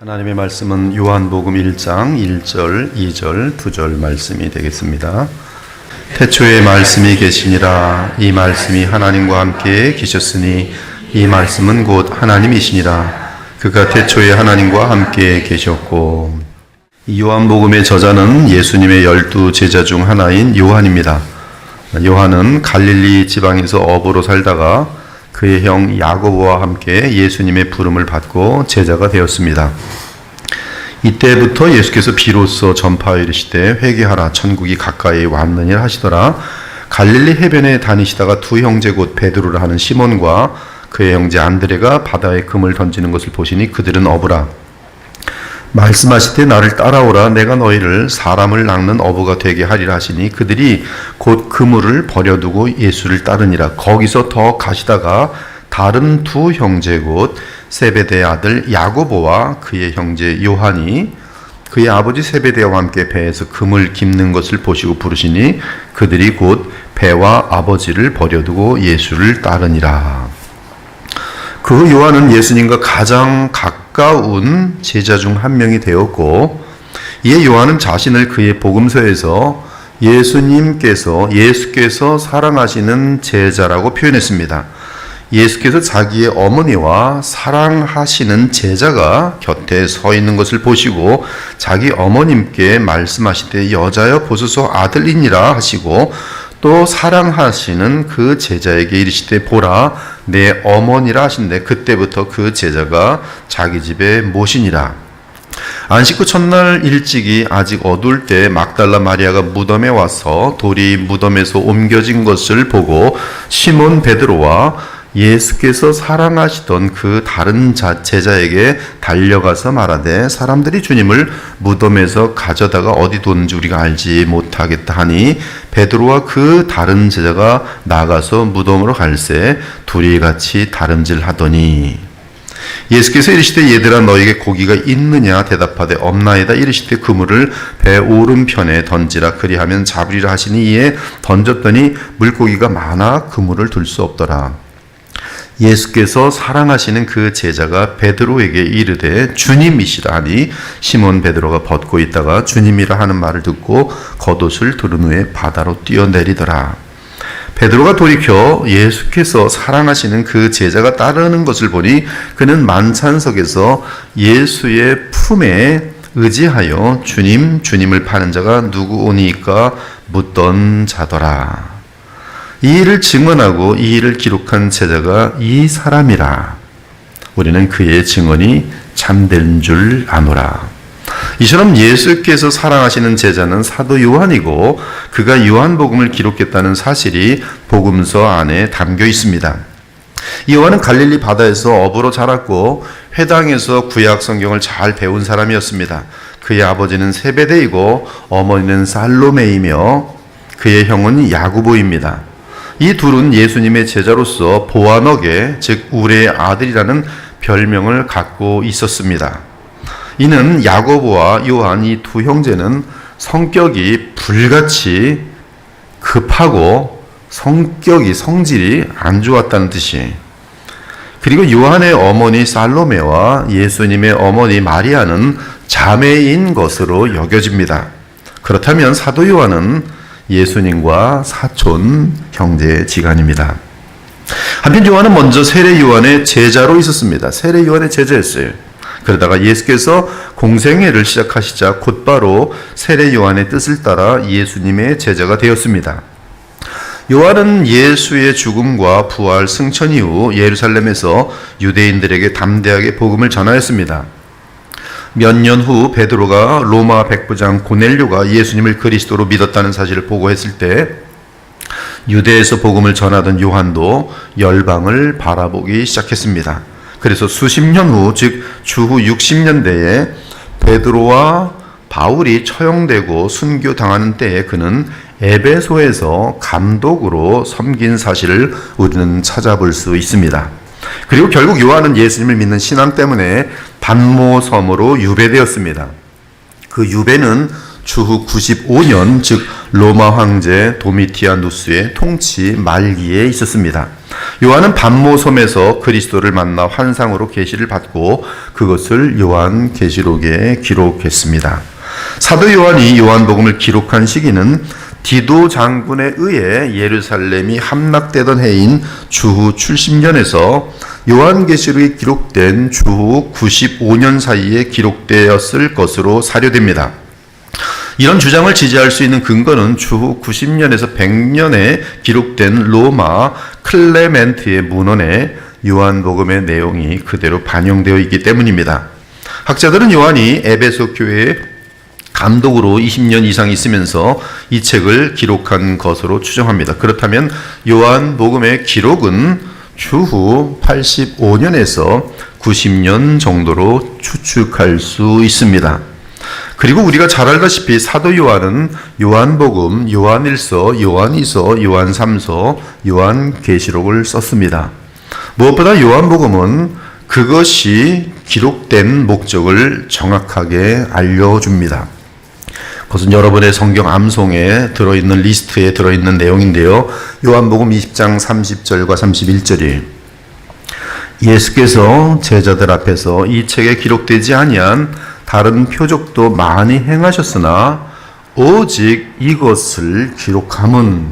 하나님의 말씀은 요한복음 1장 1절, 2절, 2절 말씀이 되겠습니다. 태초에 말씀이 계시니라. 이 말씀이 하나님과 함께 계셨으니 이 말씀은 곧 하나님이시니라. 그가 태초에 하나님과 함께 계셨고. 이 요한복음의 저자는 예수님의 12 제자 중 하나인 요한입니다. 요한은 갈릴리 지방에서 어부로 살다가 그의 형 야고보와 함께 예수님의 부름을 받고 제자가 되었습니다. 이때부터 예수께서 비로소 전파하여 이르시되 회개하라 천국이 가까이 왔느니라 하시더라. 갈릴리 해변에 다니시다가 두 형제 곧 베드로라 하는 시몬과 그의 형제 안드레가 바다에 금을 던지는 것을 보시니 그들은 어부라. 말씀하시되 나를 따라오라. 내가 너희를 사람을 낚는 어부가 되게 하리라 하시니 그들이 곧 그물을 버려두고 예수를 따르니라. 거기서 더 가시다가 다른 두 형제 곧 세베대의 아들 야고보와 그의 형제 요한이 그의 아버지 세베대와 함께 배에서 금을 깁는 것을 보시고 부르시니 그들이 곧 배와 아버지를 버려두고 예수를 따르니라. 그 요한은 예수님과 가장 가까운 제자 중 한 명이 되었고, 이에 요한은 자신을 그의 복음서에서 예수께서 사랑하시는 제자라고 표현했습니다. 예수께서 자기의 어머니와 사랑하시는 제자가 곁에 서 있는 것을 보시고 자기 어머님께 말씀하시되 여자여 보소서 아들이니라 하시고 또 사랑하시는 그 제자에게 이르시되 보라 내 어머니라 하신대 그때부터 그 제자가 자기 집에 모시니라. 안식 후 첫날 일찍이 아직 어두울 때 막달라 마리아가 무덤에 와서 돌이 무덤에서 옮겨진 것을 보고 시몬 베드로와 예수께서 사랑하시던 그 다른 제자에게 달려가서 말하되 사람들이 주님을 무덤에서 가져다가 어디 뒀는지 우리가 알지 못하겠다 하니 베드로와 그 다른 제자가 나가서 무덤으로 갈새 둘이 같이 다름질하더니 예수께서 이르시되 얘들아 너에게 고기가 있느냐 대답하되 없나이다. 이르시되 그물을 배 오른편에 던지라 그리하면 잡으리라 하시니 이에 던졌더니 물고기가 많아 그물을 들 수 없더라. 예수께서 사랑하시는 그 제자가 베드로에게 이르되 주님이시라 하니 시몬 베드로가 벗고 있다가 주님이라 하는 말을 듣고 겉옷을 두른 후에 바다로 뛰어내리더라. 베드로가 돌이켜 예수께서 사랑하시는 그 제자가 따르는 것을 보니 그는 만찬석에서 예수의 품에 의지하여 주님을 파는 자가 누구오니까 묻던 자더라. 이 일을 증언하고 이 일을 기록한 제자가 이 사람이라. 우리는 그의 증언이 참된 줄 아노라. 이처럼 예수께서 사랑하시는 제자는 사도 요한이고 그가 요한복음을 기록했다는 사실이 복음서 안에 담겨 있습니다. 이 요한은 갈릴리 바다에서 어부로 자랐고 회당에서 구약 성경을 잘 배운 사람이었습니다. 그의 아버지는 세베대이고 어머니는 살로메이며 그의 형은 야고보입니다. 이 둘은 예수님의 제자로서 보아너게 즉 우레의 아들이라는 별명을 갖고 있었습니다. 이는 야고보와 요한 이 두 형제는 성격이 불같이 급하고 성질이 안 좋았다는 뜻이. 그리고 요한의 어머니 살로메와 예수님의 어머니 마리아는 자매인 것으로 여겨집니다. 그렇다면 사도 요한은 예수님과 사촌 형제 지간입니다. 한편 요한은 먼저 세례 요한의 제자로 있었습니다. 세례 요한의 제자였어요. 그러다가 예수께서 공생애를 시작하시자 곧바로 세례 요한의 뜻을 따라 예수님의 제자가 되었습니다. 요한은 예수의 죽음과 부활 승천 이후 예루살렘에서 유대인들에게 담대하게 복음을 전하였습니다. 몇 년 후 베드로가 로마 백부장 고넬료가 예수님을 그리스도로 믿었다는 사실을 보고했을 때 유대에서 복음을 전하던 요한도 열방을 바라보기 시작했습니다. 그래서 수십 년 후, 즉 주후 60년대에 베드로와 바울이 처형되고 순교당하는 때에 그는 에베소에서 감독으로 섬긴 사실을 우리는 찾아볼 수 있습니다. 그리고 결국 요한은 예수님을 믿는 신앙 때문에 반모섬으로 유배되었습니다. 그 유배는 주후 95년 즉 로마 황제 도미티아누스의 통치 말기에 있었습니다. 요한은 반모섬에서 그리스도를 만나 환상으로 계시를 받고 그것을 요한계시록에 기록했습니다. 사도 요한이 요한복음을 기록한 시기는 디도 장군에 의해 예루살렘이 함락되던 해인 주후 70년에서 요한계시록이 기록된 주후 95년 사이에 기록되었을 것으로 사료됩니다. 이런 주장을 지지할 수 있는 근거는 주후 90년에서 100년에 기록된 로마 클레멘트의 문헌에 요한복음의 내용이 그대로 반영되어 있기 때문입니다. 학자들은 요한이 에베소 교회에 감독으로 20년 이상 있으면서 이 책을 기록한 것으로 추정합니다. 그렇다면 요한복음의 기록은 주후 85년에서 90년 정도로 추측할 수 있습니다. 그리고 우리가 잘 알다시피 사도 요한은 요한복음, 요한일서, 요한이서, 요한삼서, 요한계시록을 썼습니다. 무엇보다 요한복음은 그것이 기록된 목적을 정확하게 알려줍니다. 그것은 여러분의 성경 암송에 들어있는 리스트에 들어있는 내용인데요. 요한복음 20장 30절과 31절이 예수께서 제자들 앞에서 이 책에 기록되지 아니한 다른 표적도 많이 행하셨으나 오직 이것을 기록함은,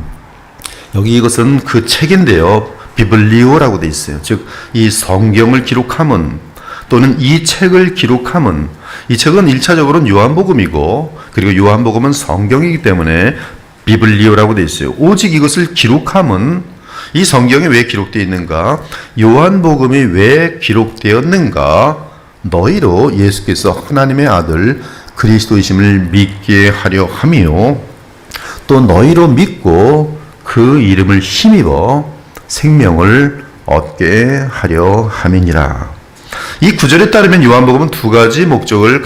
여기 이것은 그 책인데요. 비블리오라고 되어 있어요. 즉 이 성경을 기록함은, 또는 이 책을 기록함은, 이 책은 1차적으로는 요한복음이고 그리고 요한복음은 성경이기 때문에 비블리오라고 되어 있어요. 오직 이것을 기록함은, 이 성경에 왜 기록되어 있는가? 요한복음이 왜 기록되었는가? 너희로 예수께서 하나님의 아들 그리스도이심을 믿게 하려 함이요 또 너희로 믿고 그 이름을 힘입어 생명을 얻게 하려 함이니라. 이 구절에 따르면 요한복음은 두 가지 목적을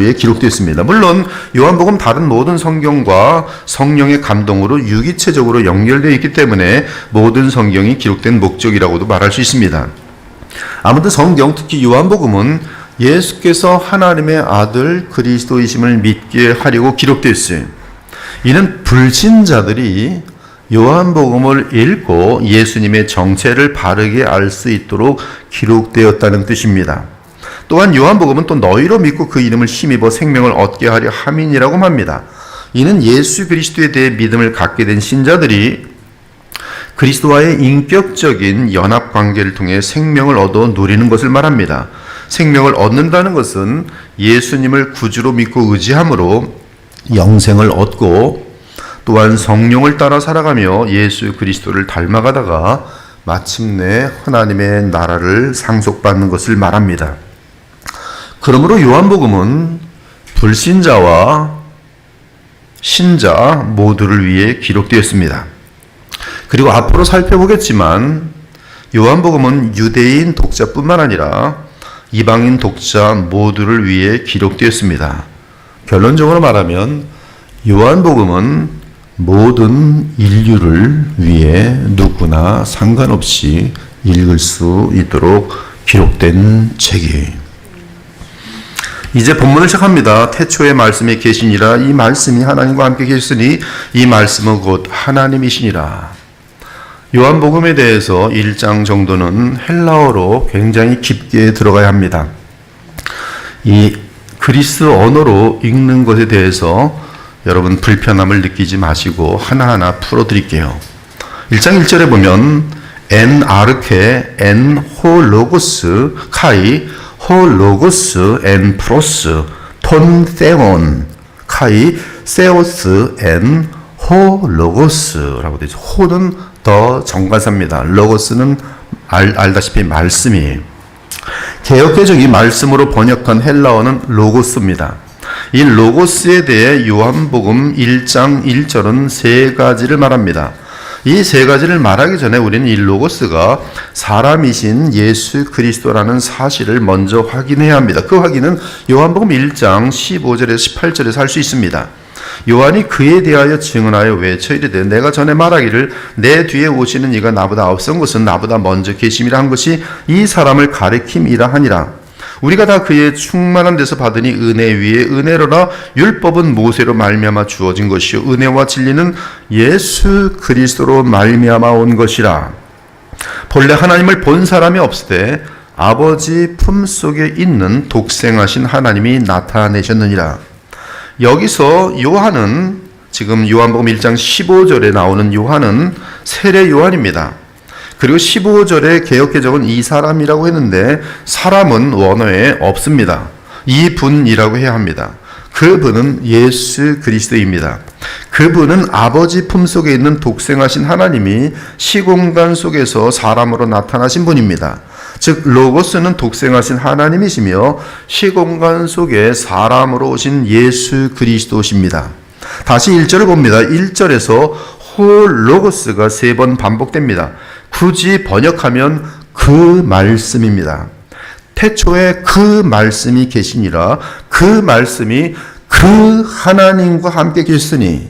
위해 기록되어 있습니다. 물론 요한복음 다른 모든 성경과 성령의 감동으로 유기체적으로 연결되어 있기 때문에 모든 성경이 기록된 목적이라고도 말할 수 있습니다. 아무튼 성경, 특히 요한복음은 예수께서 하나님의 아들 그리스도이심을 믿게 하려고 기록되어 있어요. 이는 불신자들이 요한복음을 읽고 예수님의 정체를 바르게 알 수 있도록 기록되었다는 뜻입니다. 또한 요한복음은 또 너희로 믿고 그 이름을 힘입어 생명을 얻게 하려 함이니라고 합니다. 이는 예수 그리스도에 대해 믿음을 갖게 된 신자들이 그리스도와의 인격적인 연합관계를 통해 생명을 얻어 누리는 것을 말합니다. 생명을 얻는다는 것은 예수님을 구주로 믿고 의지함으로 영생을 얻고 또한 성령을 따라 살아가며 예수 그리스도를 닮아가다가 마침내 하나님의 나라를 상속받는 것을 말합니다. 그러므로 요한복음은 불신자와 신자 모두를 위해 기록되었습니다. 그리고 앞으로 살펴보겠지만 요한복음은 유대인 독자뿐만 아니라 이방인 독자 모두를 위해 기록되었습니다. 결론적으로 말하면 요한복음은 모든 인류를 위해 누구나 상관없이 읽을 수 있도록 기록된 책이에요. 이제 본문을 시작합니다. 태초에 말씀이 계시니라. 이 말씀이 하나님과 함께 계시니 이 말씀은 곧 하나님이시니라. 요한복음에 대해서 1장 정도는 헬라어로 굉장히 깊게 들어가야 합니다. 이 그리스 언어로 읽는 것에 대해서 여러분 불편함을 느끼지 마시고 하나하나 풀어드릴게요. 1장 1절에 보면 엔 아르케 엔 호로고스 카이 호로고스 엔 프로스 톤 세온 카이 세오스 엔 호로고스라고 되죠. 호는 더 정관사입니다. 로고스는 알다시피 말씀이에요. 개역개정이 말씀으로 번역한 헬라어는 로고스입니다. 이 로고스에 대해 요한복음 1장 1절은 세 가지를 말합니다. 이 세 가지를 말하기 전에 우리는 이 로고스가 사람이신 예수 그리스도라는 사실을 먼저 확인해야 합니다. 그 확인은 요한복음 1장 15절에서 18절에서 할 수 있습니다. 요한이 그에 대하여 증언하여 외쳐 이르되 내가 전에 말하기를 내 뒤에 오시는 이가 나보다 앞선 것은 나보다 먼저 계심이라 한 것이 이 사람을 가리킴이라 하니라. 우리가 다 그의 충만한 데서 받으니 은혜 위에 은혜로라. 율법은 모세로 말미암아 주어진 것이요 은혜와 진리는 예수 그리스도로 말미암아 온 것이라. 본래 하나님을 본 사람이 없으되 아버지 품속에 있는 독생하신 하나님이 나타내셨느니라. 여기서 요한은, 지금 요한복음 1장 15절에 나오는 요한은 세례 요한입니다. 그리고 15절에 개역개정은 이 사람이라고 했는데 사람은 원어에 없습니다. 이 분이라고 해야 합니다. 그분은 예수 그리스도입니다. 그분은 아버지 품속에 있는 독생하신 하나님이 시공간 속에서 사람으로 나타나신 분입니다. 즉 로고스는 독생하신 하나님이시며 시공간 속에 사람으로 오신 예수 그리스도십니다. 다시 1절을 봅니다. 1절에서 홀 로고스가 3번 반복됩니다. 굳이 번역하면 그 말씀입니다. 태초에 그 말씀이 계시니라. 그 말씀이 그 하나님과 함께 계시니,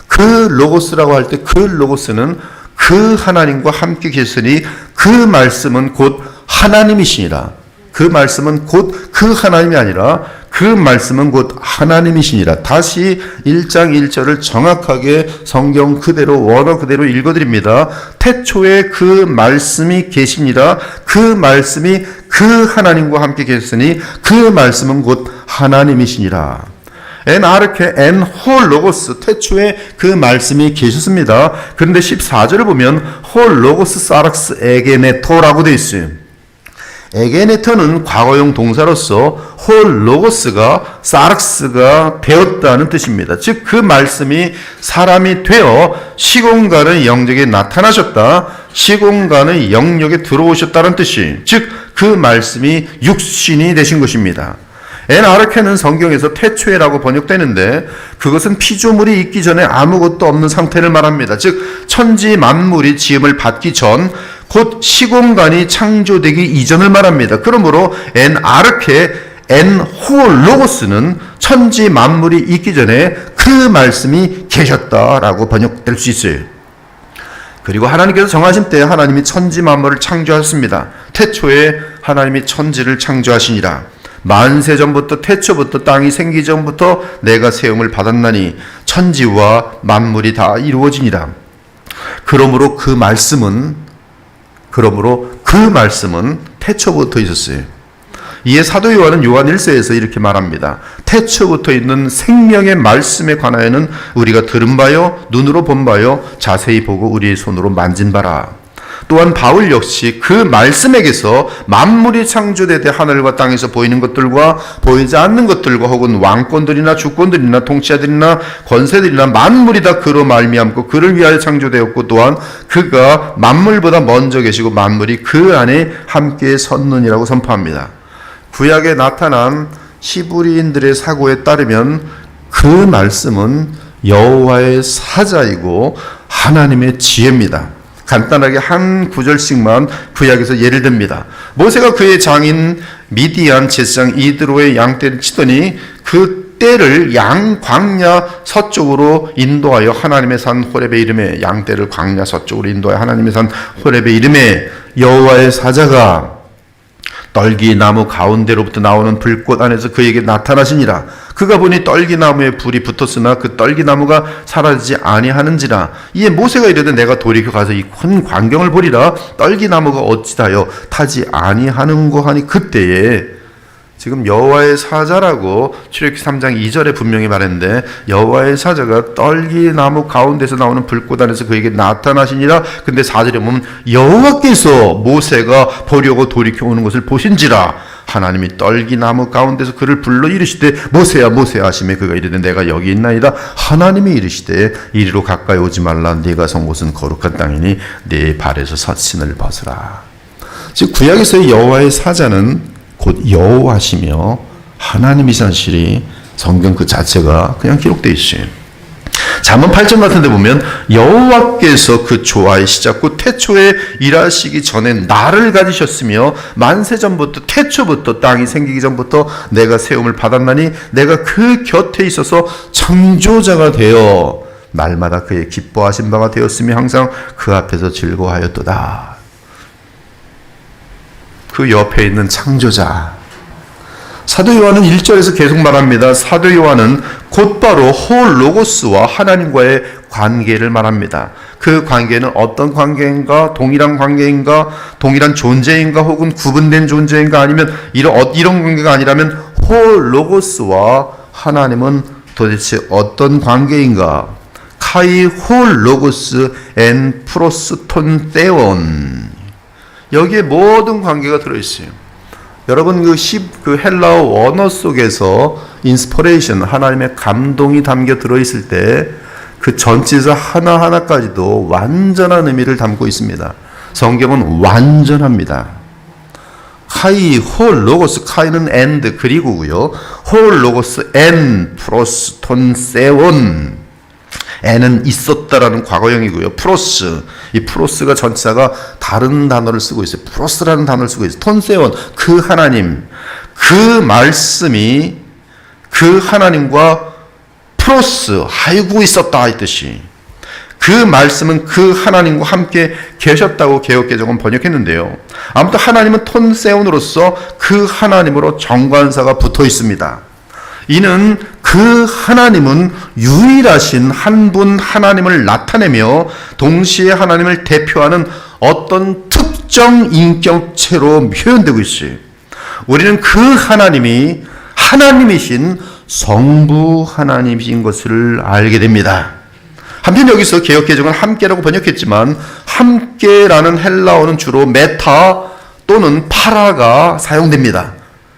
그 로고스라고 할 때 그 로고스는 그 하나님과 함께 계시니 그 말씀은 곧 하나님이시니라. 그 말씀은 곧 그 하나님이 아니라 그 말씀은 곧 하나님이시니라. 다시 1장 1절을 정확하게 성경 그대로 원어 그대로 읽어드립니다. 태초에 그 말씀이 계시니라. 그 말씀이 그 하나님과 함께 계시니 그 말씀은 곧 하나님이시니라. 엔 아르케 엔 홀 로고스, 태초에 그 말씀이 계셨습니다. 그런데 14절을 보면 홀 로고스 사락스 에게네토라고 되어 있어요. 에게네토는 과거용 동사로서 홀 로고스가 사락스가 되었다는 뜻입니다. 즉 그 말씀이 사람이 되어 시공간의 영역에 나타나셨다, 시공간의 영역에 들어오셨다는 뜻이, 즉 그 말씀이 육신이 되신 것입니다. 엔 아르케는 성경에서 태초에라고 번역되는데 그것은 피조물이 있기 전에 아무것도 없는 상태를 말합니다. 즉 천지 만물이 지음을 받기 전, 곧 시공간이 창조되기 이전을 말합니다. 그러므로 엔 아르케 엔 홀 로고스는 천지 만물이 있기 전에 그 말씀이 계셨다라고 번역될 수 있어요. 그리고 하나님께서 정하신 때에 하나님이 천지 만물을 창조하셨습니다. 태초에 하나님이 천지를 창조하시니라. 만세 전부터, 태초부터, 땅이 생기기 전부터 내가 세움을 받았나니 천지와 만물이 다 이루어지니라. 그러므로 그 말씀은 태초부터 있었어요. 이에 사도 요한은 요한 1서에서 이렇게 말합니다. 태초부터 있는 생명의 말씀에 관하여는 우리가 들은 바요, 눈으로 본 바요, 자세히 보고 우리의 손으로 만진 바라. 또한 바울 역시 그 말씀에게서 만물이 창조되되 하늘과 땅에서 보이는 것들과 보이지 않는 것들과 혹은 왕권들이나 주권들이나 통치자들이나 권세들이나 만물이 다 그로 말미암고 그를 위하여 창조되었고 또한 그가 만물보다 먼저 계시고 만물이 그 안에 함께 섰느니라고 선포합니다. 구약에 나타난 히브리인들의 사고에 따르면 그 말씀은 여호와의 사자이고 하나님의 지혜입니다. 간단하게 한 구절씩만 구약에서 예를 듭니다. 모세가 그의 장인 미디안 제사장 이드로의 양떼를 치더니 그 떼를 양 광야 서쪽으로 인도하여 하나님의 산 호렙의 이름에, 양떼를 광야 서쪽으로 인도하여 하나님의 산 호렙의 이름에 여호와의 사자가 떨기나무 가운데로부터 나오는 불꽃 안에서 그에게 나타나시니라. 그가 보니 떨기나무에 불이 붙었으나 그 떨기나무가 사라지지 아니하는지라. 이에 모세가 이르되 내가 돌이켜 가서 이 큰 광경을 보리라. 떨기나무가 어찌다여 타지 아니하는고 하니 그때에, 지금 여호와의 사자라고 출애굽기 3장 2절에 분명히 말했는데 여호와의 사자가 떨기나무 가운데서 나오는 불꽃 안에서 그에게 나타나시니라. 근데 4절에 보면 여호와께서 모세가 보려고 돌이켜 오는 것을 보신지라. 하나님이 떨기나무 가운데서 그를 불러 이르시되 모세야 모세야 하시매 그가 이르되 내가 여기 있나이다. 하나님이 이르시되 이리로 가까이 오지 말라. 네가 선 곳은 거룩한 땅이니 네 발에서 서신을 벗으라. 즉 구약에서의 여호와의 사자는 곧 여호와시며 하나님이신 사실이 성경 그 자체가 그냥 기록되어 있어요. 잠언 8장 같은 데 보면 여호와께서 그 조화의 시작 곧 태초에 일하시기 전에 나를 가지셨으며 만세 전부터 태초부터 땅이 생기기 전부터 내가 세움을 받았나니 내가 그 곁에 있어서 창조자가 되어 날마다 그의 기뻐하신 바가 되었으며 항상 그 앞에서 즐거워하였도다. 그 옆에 있는 창조자, 사도 요한은 1절에서 계속 말합니다. 사도 요한은 곧바로 홀 로고스와 하나님과의 관계를 말합니다. 그 관계는 어떤 관계인가? 동일한 관계인가? 동일한 존재인가? 혹은 구분된 존재인가? 아니면 이런 관계가 아니라면 홀 로고스와 하나님은 도대체 어떤 관계인가? 카이 홀 로고스 엔 프로스 톤 테온, 여기에 모든 관계가 들어있어요. 여러분 그 헬라어 원어 속에서 인스퍼레이션, 하나님의 감동이 담겨 들어있을 때 그 전치사 하나하나까지도 완전한 의미를 담고 있습니다. 성경은 완전합니다. 카이 홀 로고스, 카이는 and 그리고고요. 홀 로고스 엔 프로스 톤 세온, n은 있었다라는 과거형이고요. 프로스, 이 프로스가 전치사가 다른 단어를 쓰고 있어요. 프로스라는 단어를 쓰고 있어요. 톤세온, 그 하나님, 그 말씀이 그 하나님과 프로스, 하이고 있었다 이 뜻이. 그 말씀은 그 하나님과 함께 계셨다고 개역개정은 번역했는데요. 아무튼 하나님은 톤세온으로서 그 하나님으로 정관사가 붙어 있습니다. 이는 그 하나님은 유일하신 한 분 하나님을 나타내며 동시에 하나님을 대표하는 어떤 특정 인격체로 표현되고 있어요. 우리는 그 하나님이 하나님이신 성부 하나님이신 것을 알게 됩니다. 한편 여기서 개역개정은 함께라고 번역했지만 함께라는 헬라어는 주로 메타 또는 파라가 사용됩니다.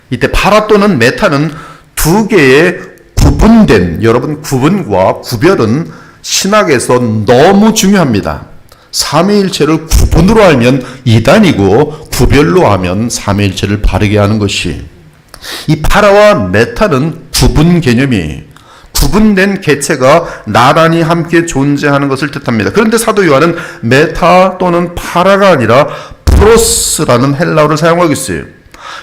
이때 파라 또는 메타는 두 개의 구분된, 여러분 구분과 구별은 신학에서 너무 중요합니다. 삼위일체를 구분으로 알면 이단이고 구별로 하면 삼위일체를 바르게 하는 것이, 이 파라와 메타는 구분 개념이, 구분된 개체가 나란히 함께 존재하는 것을 뜻합니다. 그런데 사도 요한은 메타 또는 파라가 아니라 프로스라는 헬라어를 사용하고 있어요.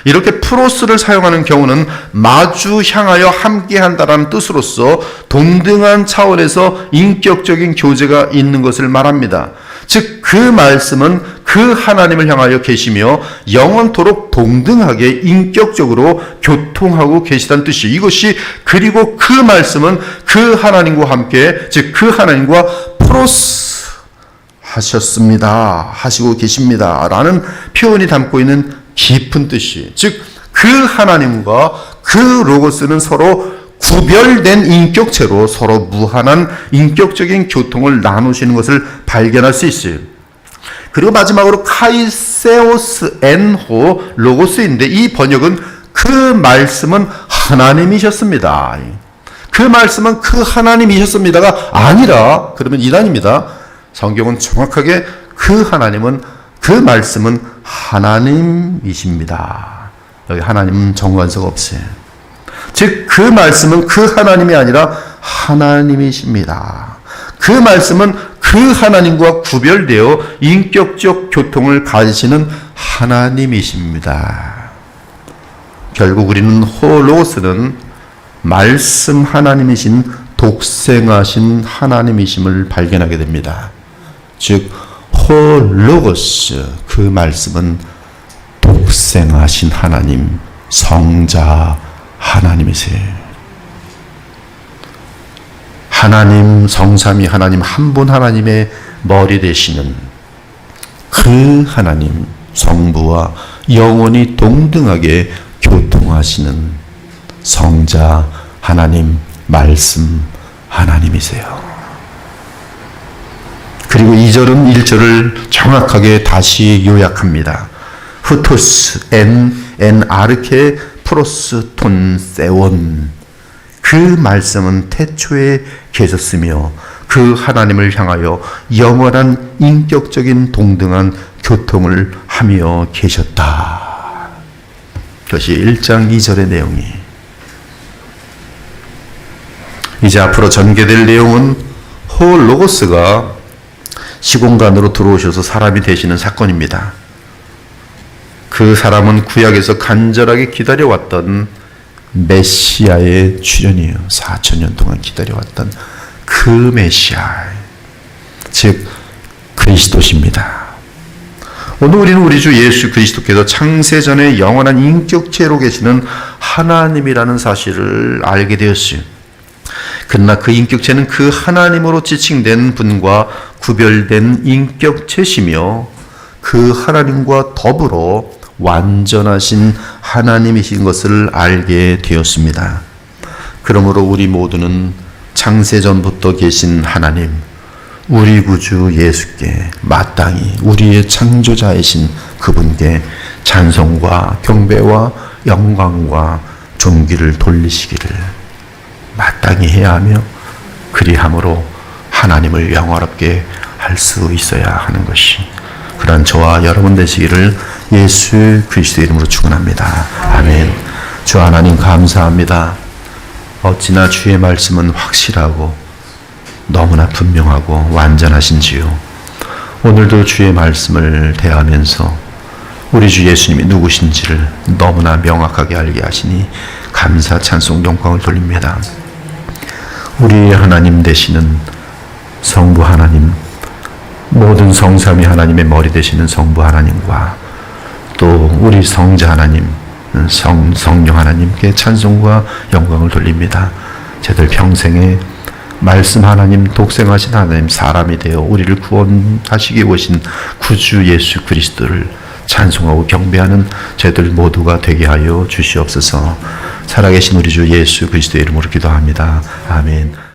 이렇게 프로스를 사용하는 경우는 마주 향하여 함께한다라는 뜻으로서 동등한 차원에서 인격적인 교제가 있는 것을 말합니다. 즉 그 말씀은 그 하나님을 향하여 계시며 영원토록 동등하게 인격적으로 교통하고 계시다는 뜻이, 이것이 그리고 그 말씀은 그 하나님과 함께, 즉 그 하나님과 프로스 하셨습니다, 하시고 계십니다 라는 표현이 담고 있는 깊은 뜻이, 즉 그 하나님과 그 로고스는 서로 구별된 인격체로 서로 무한한 인격적인 교통을 나누시는 것을 발견할 수 있어요. 그리고 마지막으로 카이세오스 엔호 로고스인데, 이 번역은 그 말씀은 하나님이셨습니다, 그 말씀은 그 하나님이셨습니다가 아니라, 그러면 이단입니다. 성경은 정확하게 그 하나님은, 그 말씀은 하나님이십니다. 여기 하나님은 정관사가 없어요. 즉 그 말씀은 그 하나님이 아니라 하나님이십니다. 그 말씀은 그 하나님과 구별되어 인격적 교통을 가지시는 하나님이십니다. 결국 우리는 홀로스는 말씀 하나님이신 독생하신 하나님이심을 발견하게 됩니다. 즉 홀로고스, 그 말씀은 독생하신 하나님, 성자 하나님이세요. 하나님, 성삼위 하나님, 한 분 하나님의 머리 되시는 그 하나님, 성부와 영원히 동등하게 교통하시는 성자 하나님, 말씀 하나님이세요. 그리고 2절은 1절을 정확하게 다시 요약합니다. 후토스 엔 아르케 프로스 톤 세온, 그 말씀은 태초에 계셨으며 그 하나님을 향하여 영원한 인격적인 동등한 교통을 하며 계셨다. 그것이 1장 2절의 내용이. 이제 앞으로 전개될 내용은 홀로고스가 시공간으로 들어오셔서 사람이 되시는 사건입니다. 그 사람은 구약에서 간절하게 기다려왔던 메시아의 출현이에요. 4,000년 동안 기다려왔던 그 메시아, 즉 그리스도십니다. 오늘 우리는 우리 주 예수 그리스도께서 창세 전에 영원한 인격체로 계시는 하나님이라는 사실을 알게 되었어요. 그러나 그 인격체는 그 하나님으로 지칭된 분과 구별된 인격체시며 그 하나님과 더불어 완전하신 하나님이신 것을 알게 되었습니다. 그러므로 우리 모두는 창세전부터 계신 하나님, 우리 구주 예수께 마땅히 우리의 창조자이신 그분께 찬송과 경배와 영광과 존귀를 돌리시기를 마땅히 해야 하며 그리함으로 하나님을 영화롭게 할 수 있어야 하는 것이 그런 저와 여러분 되시기를 예수 그리스도의 이름으로 축원합니다. 아멘. 주 하나님 감사합니다. 어찌나 주의 말씀은 확실하고 너무나 분명하고 완전하신지요. 오늘도 주의 말씀을 대하면서 우리 주 예수님이 누구신지를 너무나 명확하게 알게 하시니 감사 찬송 영광을 돌립니다. 우리 하나님 되시는 성부 하나님, 모든 성삼위 하나님의 머리 되시는 성부 하나님과 또 우리 성자 하나님, 성령 하나님께 찬송과 영광을 돌립니다. 저들 평생에 말씀 하나님, 독생하신 하나님, 사람이 되어 우리를 구원하시기 오신 구주 예수 그리스도를 찬송하고 경배하는 저희들 모두가 되게 하여 주시옵소서. 살아계신 우리 주 예수 그리스도의 이름으로 기도합니다. 아멘.